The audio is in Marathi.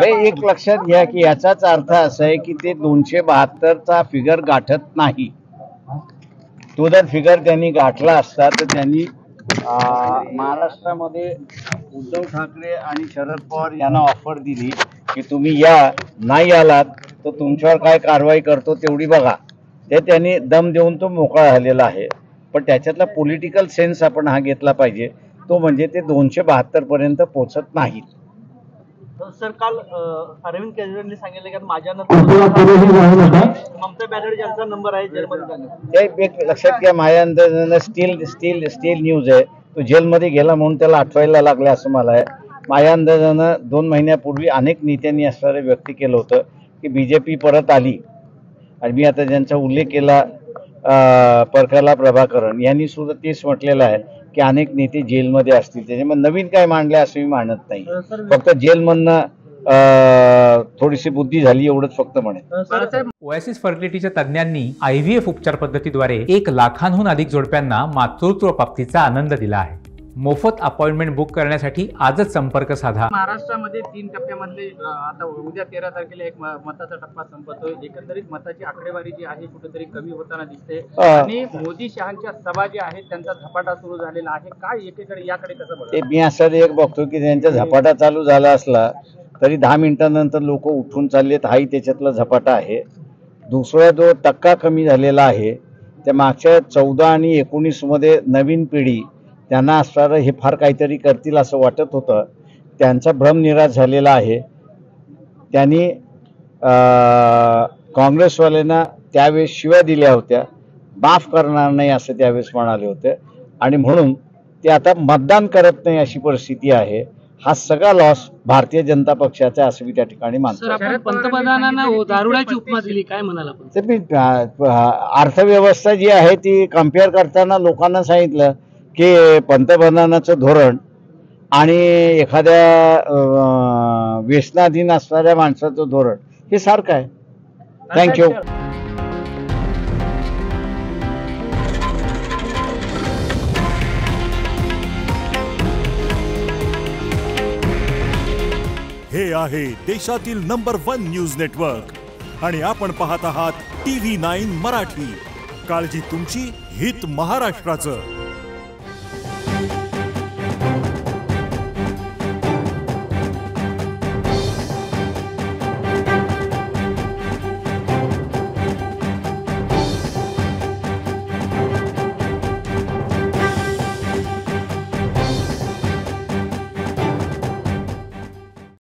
एक लक्षात घ्या की याचाच अर्थ असा आहे की ते 272चा फिगर गाठत नाही. तो जर फिगर त्यांनी गाठला असता तर त्यांनी महाराष्ट्रामध्ये उद्धव ठाकरे आणि शरद पवार यांना ऑफर दिली की तुम्ही या, नाही आलात तर तुमच्यावर काय कारवाई करतो तेवढी बघा. ते त्यांनी दम देऊन तो मोकळा झालेला आहे. पण त्याच्यातला पॉलिटिकल सेन्स आपण हा घेतला पाहिजे, तो म्हणजे ते 272 पर्यंत पोहोचत नाहीत. सर, काल अरविंद केजरीवालांनी सांगितलं की माझ्या ममता बॅनर्जी यांचा नंबर आहे जेलमध्ये. एक लक्षात घ्या, माझ्या अंदाजानं स्टील न्यूज आहे, तो जेलमध्ये गेला म्हणून त्याला आठवायला लागले असं मला आहे. माझ्या अंदाजानं 2 महिन्यापूर्वी अनेक नेत्यांनी असणारे व्यक्त केलं होतं की बीजेपी परत आली. आणि मी आता ज्यांचा उल्लेख केला परकरला प्रभाकरन यांनी सुद्धा तेच म्हटलेलं आहे की अनेक नेते जेलमध्ये असतील. त्याच्यामुळे नवीन काय मांडले असं मी मानत नाही. फक्त जेलमधनं थोडीशी बुद्धी झाली एवढंच फक्त म्हणेन. ओएसिस फर्टिलिटीच्या तज्ज्ञांनी IVF उपचार पद्धतीद्वारे 1 लाखांहून अधिक जोडप्यांना मातृत्व प्राप्तीचा आनंद दिला आहे. मोफत अपॉइंटमेंट बुक करण्यासाठी आजच संपर्क साधा. महाराष्ट्रामध्ये 3 टप्प्यामधले आता उद्या 13 तारखेला एक मताचा टप्पा संपतोय. एकंदरीत मताची आकडेवारी जी आहे कुठेतरी कमी होताना दिसते आणि मोदी शहांच्या सभा ज्या आहेत त्यांचा झपाटा सुरू झालेला आहे. काय एकीकडे याकडे कसं बघतो? मी असं एक बघतो की त्यांचा झपाटा चालू झाला असला तरी 10 मिनिटांनंतर लोक उठून चाललेत, हाही त्याच्यातला झपाटा आहे. दुसरा जो टक्का कमी झालेला आहे त्या मागच्या 14 आणि 19 मध्ये नवीन पिढी त्यांना असणारं हे फार काहीतरी करतील असं वाटत होतं. त्यांचा भ्रम निराश झालेला आहे. त्यांनी काँग्रेसवाल्यांना त्यावेळेस शिव्या दिल्या होत्या, माफ करणार नाही असं त्यावेळेस म्हणाले होते आणि म्हणून ते आता मतदान करत नाही अशी परिस्थिती आहे. हा सगळा लॉस भारतीय जनता पक्षाचा असं मी त्या ठिकाणी मानतो. पंतप्रधानांना दारुड्याची उपमा दिली, काय म्हणाला? तर मी अर्थव्यवस्था जी आहे ती कम्पेअर करताना लोकांना सांगितलं की पंतप्रधानाचं धोरण आणि एखाद्या व्यसनाधीन असणाऱ्या माणसाचं धोरण हे सारखं आहे. थँक्यू. हे आहे देशातील नंबर 1 न्यूज नेटवर्क आणि आपण पाहत आहात TV9 मराठी. काळजी तुमची, हित महाराष्ट्राचं.